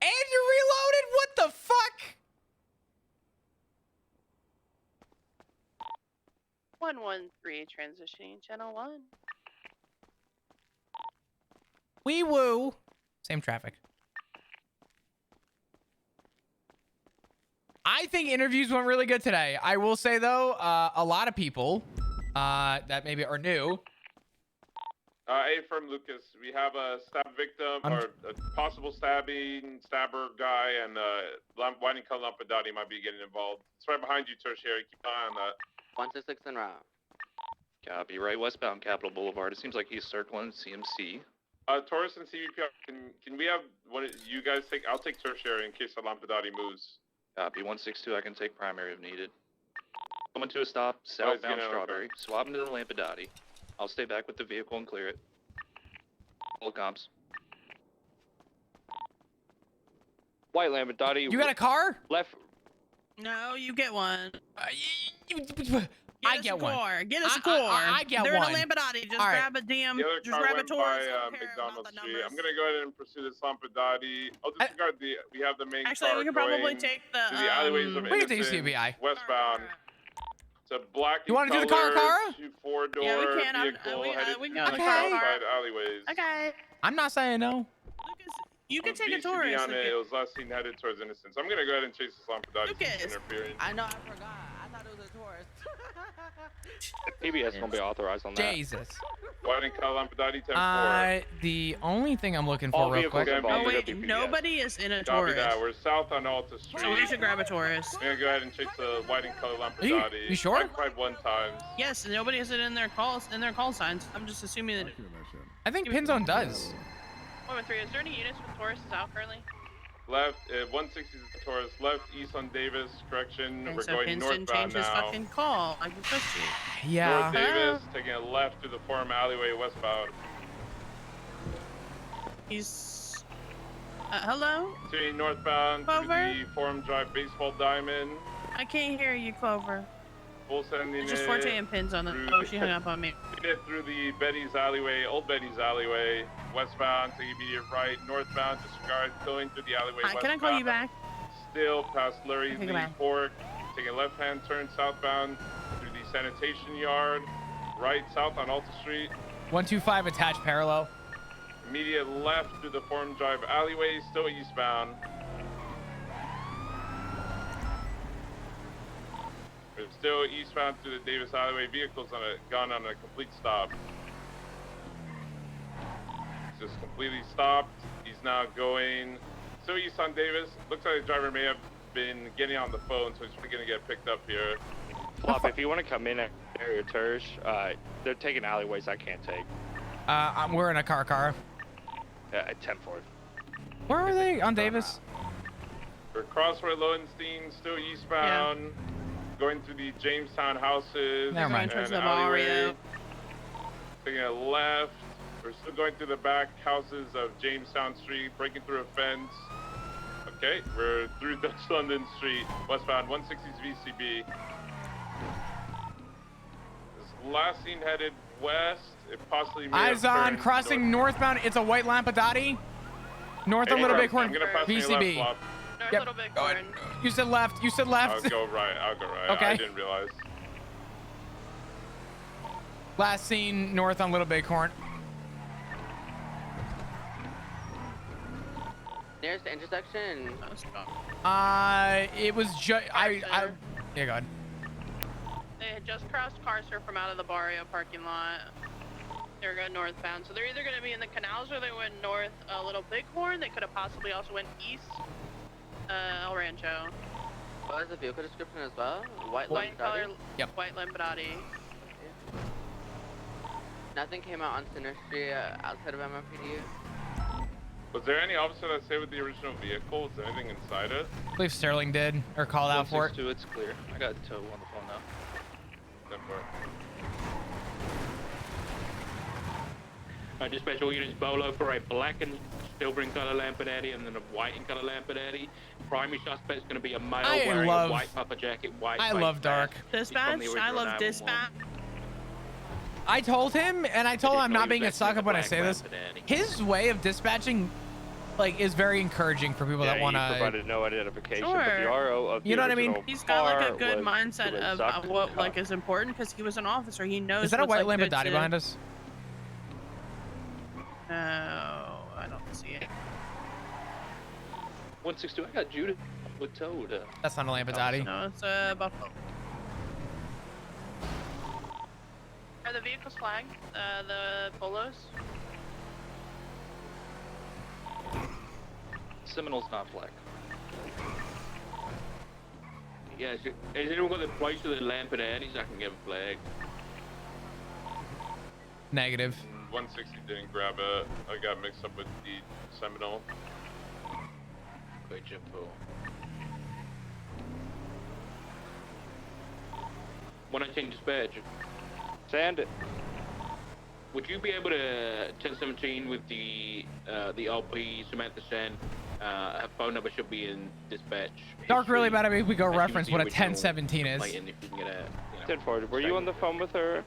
And you reloaded? What the fuck? 113 transitioning channel 1. Wee woo. Same traffic. I think interviews went really good today. I will say though, a lot of people that maybe are new. A from Lucas. We have a stab victim or a possible stabber guy, and Whiting Color Lampadati might be getting involved. It's right behind you, Tertiary. Keep an eye on that. 126 en route. Copy. Right westbound Capitol Boulevard. It seems like he's circling CMC. Taurus and CVP, can we have one of you guys take? I'll take Tertiary in case the Lampadati moves. Copy. 162. I can take primary if needed. Coming to a stop southbound Strawberry. Okay. Swap into the Lampadati. I'll stay back with the vehicle and clear it. Full comps. White Lampadati. You got a car? Left. No, you get one. I Get us get a one. core. Get us a I- core. I get They're one. in a Lampadati. Just All right. grab a DM. The other Just car grab a went Taurus. by Don't care about McDonald the Street. numbers. I'm gonna go ahead and pursue this Lampadati. I'll disregard we have the main Actually, car we could probably going take the. to the alleyways of We can take Innocence, CBI. westbound. It's a black. You wanna do the car, Cara? Four-door Yeah, we can. vehicle headed we can to go the the car. southside alleyways. Okay. I'm not saying no. Lucas, you can take a VCB Taurus. on it. It was last seen headed towards Innocence. I'm gonna go ahead and chase this Lampadati. Lucas. Interfering. I know, I forgot. I thought it was a Taurus. PBS gonna be authorized on that. Jesus. Whiting Color Lampadati 10-4. The only thing I'm looking All for real vehicles quick. involved Oh are wait, gonna be PBS. nobody is in a Copy Taurus. that. We're south on Alta Street. So we should grab a Taurus. I'm gonna go ahead and chase the Whiting Color Are you Lampadati. sure? I've tried one time. Yes, and nobody has it in their call signs. I'm just assuming that. I think Pinzone does. 113. Is there any units with Tauruses out currently? Left, 160 is the Taurus. Left, east on Davis. Correction. And We're so going Pins didn't northbound change his now. fucking call. Like we supposed to. Yeah. North Davis, taking a left through the Forum alleyway westbound. He's. Hello? Continuing northbound through Clover? the Forum Drive Baseball Diamond. I can't hear you, Clover. Full sending Just it. 14 and pins on the. through- Oh, she hung up on me. It through the Betty's alleyway, old Betty's alleyway, westbound, take immediate right, northbound, disregard, going through the alleyway Hi, westbound. can I call you back? Still past Larry Okay, Lee goodbye. Fork, taking a left-hand turn southbound through the sanitation yard, right south on Alta Street, 125 attached parallel. immediate left through the Forum Drive alleyway, still eastbound. We're still eastbound through the Davis alleyway, vehicles gone on a complete stop. Just completely stopped. He's now going still east on Davis. Looks like the driver may have been getting on the phone, so he's probably gonna get picked up here. Flop, if you want to come in at area Tersh, they're taking alleyways I can't take. We're in a car. At 10-4. Where are they? On Davis? We're crossway Lowenstein, still eastbound. Going through the Jamestown houses. Never mind. Towards and the alleyway. barrio. Taking a left. We're still going through the back houses of Jamestown Street, breaking through a fence. Okay, we're through Dutch London Street, westbound 160's VCB. This last scene headed west. It possibly may Eyes have on, turned crossing north. northbound. It's a white Lampadati. North of Little Bighorn, I'm gonna pass on your left, VCB. Flop. North Yep. Little Go Bighorn. ahead. You said left. You said I'll left. go right. I'll go right. Okay. I didn't realize. Last seen north on Little Bighorn. Nearest the intersection. It was just I. Yeah, go ahead. They had just crossed Carcer from out of the barrio parking lot. They're going northbound, so they're either going to be in the canals or they went north a Little Bighorn. They could have possibly also went east El Rancho. What is the vehicle description as well? White White color, Lamborghini? Yep. white Lamborghini. Nothing came out on Center Street outside of MRPD. Was there any officer that stayed with the original vehicle? Is there anything inside it? I believe Sterling did or called out for it. 162, it's clear. I got Toe on the phone now. Never. Dispatch all units Bolo for a black and silver in color Lamborghini and then a white in color Lamborghini. Primary suspect's going to be a male wearing a white puffer jacket, white I face love dark. mask. He's from the Dispatch? I original love 911. dispatch. I told him, and I told him I'm not being a Exactly suck the up when I black say this. Lamborghini. His way of dispatching, like, is very encouraging for people that He want to. provided no identification, but the Sure. RO of the You know what I mean? original He's got like a car good was mindset was of sucked what up. like is important because he was an officer. He knows. Is that a what's, white like, good Lamborghini to- behind us? No, I don't see it. 162, I got Judith with Toad. That's not a Lamborghini. No, it's a Buffalo. Are the vehicles flagged? The Polos? Seminole's not black. Yeah, has anyone got the price of the Lamborghinis? I can get a flag. Negative. 160 didn't grab it. I got mixed up with the Seminole. Great info. 119 dispatch. Sand it. Would you be able to 1017 with the LP Samantha Sen? Her phone number should be in dispatch. Dark really bad. I mean, we go As you reference see what a original 1017 is. complaint, and if you can get a, 10-4. Were you on the phone with her?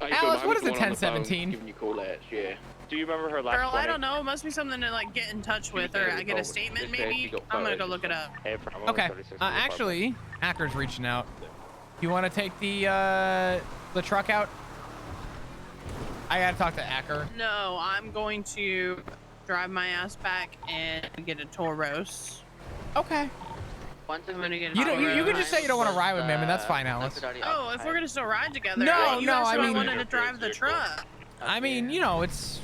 Alice, what is a the 1017? Giving you call outs, yeah. Do you remember her last Girl, I 20? don't know. It must be something to like get in touch with, or I get a statement maybe. I'm gonna go look it up. Hey, from Okay. 136 Actually, Acker's reaching out. You want to take the truck out? I gotta talk to Acker. No, I'm going to drive my ass back and get a Tauros. Okay. Once I'm gonna get a You don't. You Tauros. can just say you don't want to ride with me. I mean, that's fine, Alice. Oh, if we're gonna still ride together. No, you no, asked I if mean- I wanted to drive the truck. I mean, you know, it's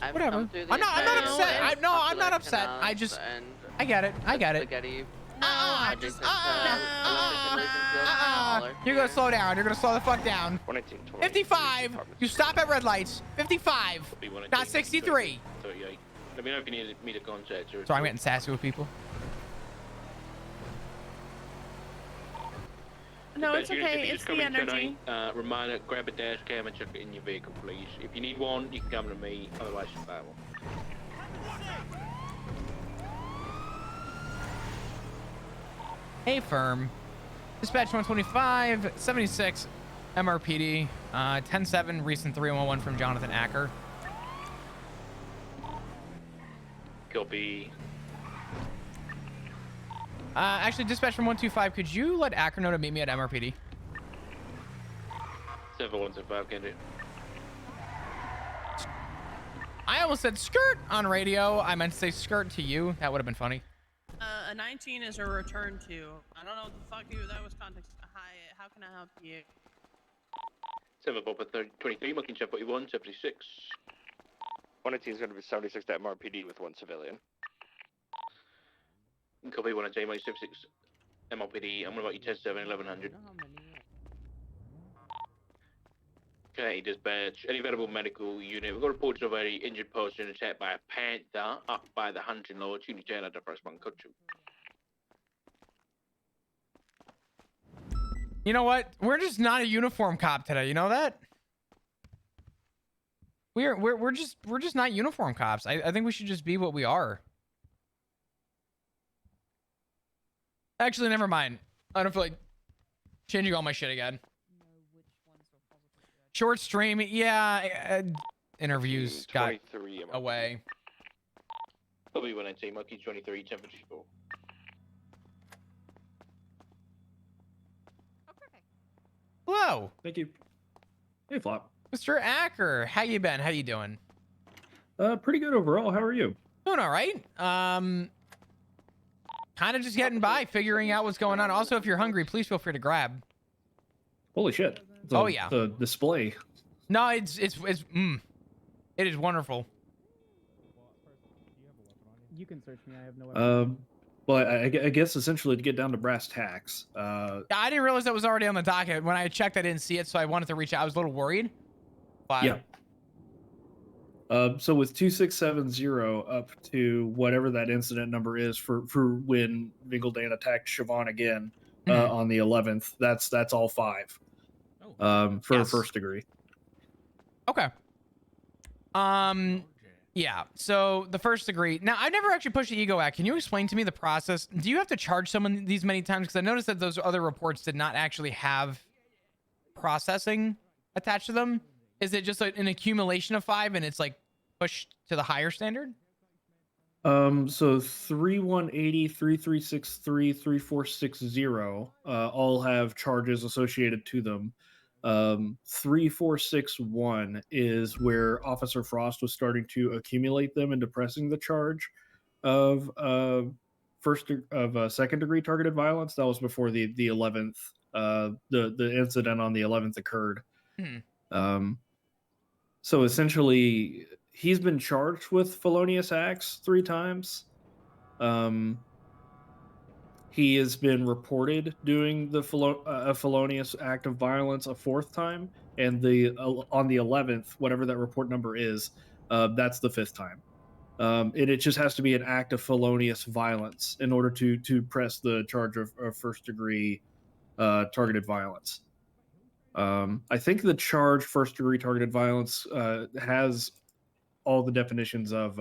I've whatever. come through the I'm not entire upset. West I'm not Popular upset. Canals I just, and I get it. I get it. Spaghetti. No, I adjacent just. to Elizabeth Field. You're gonna slow down. You're gonna slow the fuck down. 118, 55. You stop at red lights. 55. Not 63. 38. Let me know if you need me to contact you. Sorry, I'm getting sassy with people. No, it's Dispatch units, okay. if you It's just come the in energy. tonight, reminder, grab a dash cam and check it in your vehicle, please. If you need one, you can come to me. Otherwise, you buy one. Hey, firm. Dispatch 125, 76, MRPD, 10-7, recent 311 from Jonathan Acker. Copy. Actually, dispatch from 125, could you let Acker know to meet me at MRPD? 7175, can do. I almost said skirt on radio. I meant to say skirt to you. That would have been funny. A 19 is a return to. I don't know what the fuck you. That was context. Hi, how can I help you? 7 Bob 23, Mucking Chef 41, 76. 118 is going to be 76 to MRPD with one civilian. Copy 1 at J 76 MLPD. I'm going to write you 10-7, 1100. Okay, dispatch. Any available medical unit. We've got reports of a injured person attacked by a panther up by the hunting lodge. You need to at the first one, could you? You know what? We're just not a uniform cop today. You know that? We're just not uniform cops. I think we should just be what we are. Actually, never mind. I don't feel like changing all my shit again. Short stream, yeah. Interviews got away. Probably 119, Monkey 23, temperature score. Hello. Thank you. Hey, Flop. Mr. Acker, how you been? How you doing? Pretty good overall. How are you? Doing all right. Kind of just getting by, figuring out what's going on. Also, if you're hungry, please feel free to grab. Holy shit. Oh yeah. The display. No, it is wonderful. You can search me. I have no weapon. Well, I guess essentially to get down to brass tacks. I didn't realize that was already on the docket. When I checked, I didn't see it, so I wanted to reach out. I was a little worried. But... Yeah. So with 2670 up to whatever that incident number is for when Vingeldan attacked Siobhan again on the 11th, that's all 5 for first degree. Okay. Yeah. So the first degree. Now, I've never actually pushed the Ego Act. Can you explain to me the process? Do you have to charge someone these many times? Because I noticed that those other reports did not actually have processing attached to them. Is it just an accumulation of 5 and it's like pushed to the higher standard? So 3180, 3363, 3460 all have charges associated to them. 3461 is where Officer Frost was starting to accumulate them and depressing the charge of second degree targeted violence. That was before the 11th the incident on the 11th occurred. So essentially he's been charged with felonious acts 3 times. He has been reported doing the felonious act of violence a 4th time, and on the 11th, whatever that report number is, that's the 5th time. And it just has to be an act of felonious violence in order to press the charge of first degree targeted violence. I think the charge first degree targeted violence has all the definitions of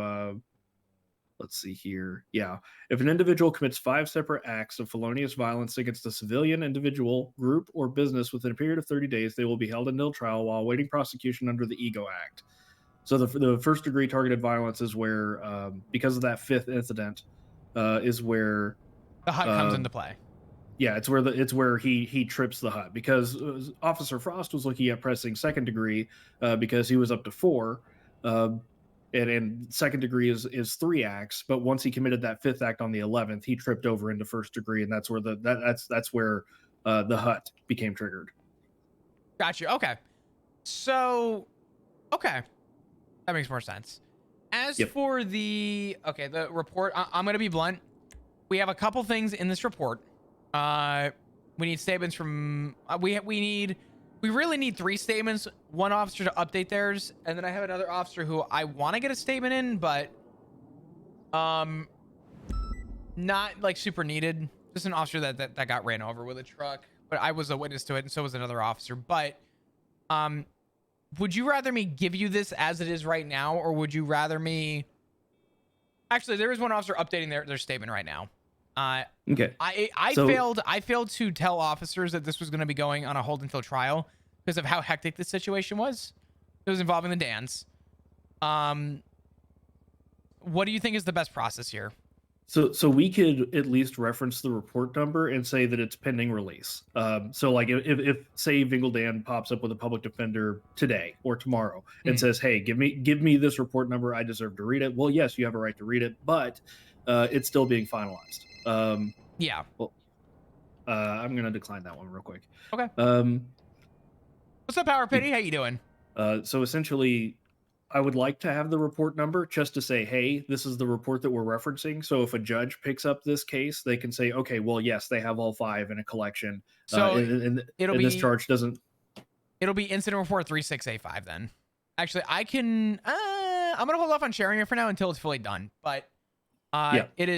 let's see here. Yeah. If an individual commits 5 separate acts of felonious violence against a civilian, individual, group, or business within a period of 30 days, they will be held until trial while awaiting prosecution under the Ego Act. So the first degree targeted violence is where, because of that 5th incident, is where the HUD comes into play. Yeah, it's where he trips the HUD, because Officer Frost was looking at pressing second degree because he was up to 4. And second degree is 3 acts, but once he committed that 5th act on the 11th, he tripped over into first degree, and that's where that's where the HUT became triggered. Gotcha. Okay. So, okay, that makes more sense. As for the report, I'm gonna be blunt. We have a couple things in this report. We need statements from we really need 3 statements. 1 officer to update theirs, and then I have another officer who I want to get a statement in, but not like super needed. Just an officer that got ran over with a truck, but I was a witness to it, and so was another officer. But would you rather me give you this as it is right now, or would you rather me? Actually, there is 1 officer updating their statement right now. Okay. I failed to tell officers that this was going to be going on a hold until trial because of how hectic this situation was. It was involving the Dans. What do you think is the best process here? So we could at least reference the report number and say that it's pending release. So like if say Vingeldan pops up with a public defender today or tomorrow and says, "Hey, give me this report number. I deserve to read it." Well, yes, you have a right to read it, but it's still being finalized. Yeah. Well, I'm gonna decline that one real quick. Okay. What's up, Power Pity? How you doing? So essentially, I would like to have the report number just to say, hey, this is the report that we're referencing. So if a judge picks up this case, they can say, okay, well, yes, they have all 5 in a collection. So and this charge doesn't. It'll be incident report 36A5 then. Actually, I can. I'm gonna hold off on sharing it for now until it's fully done. But Yeah. it is.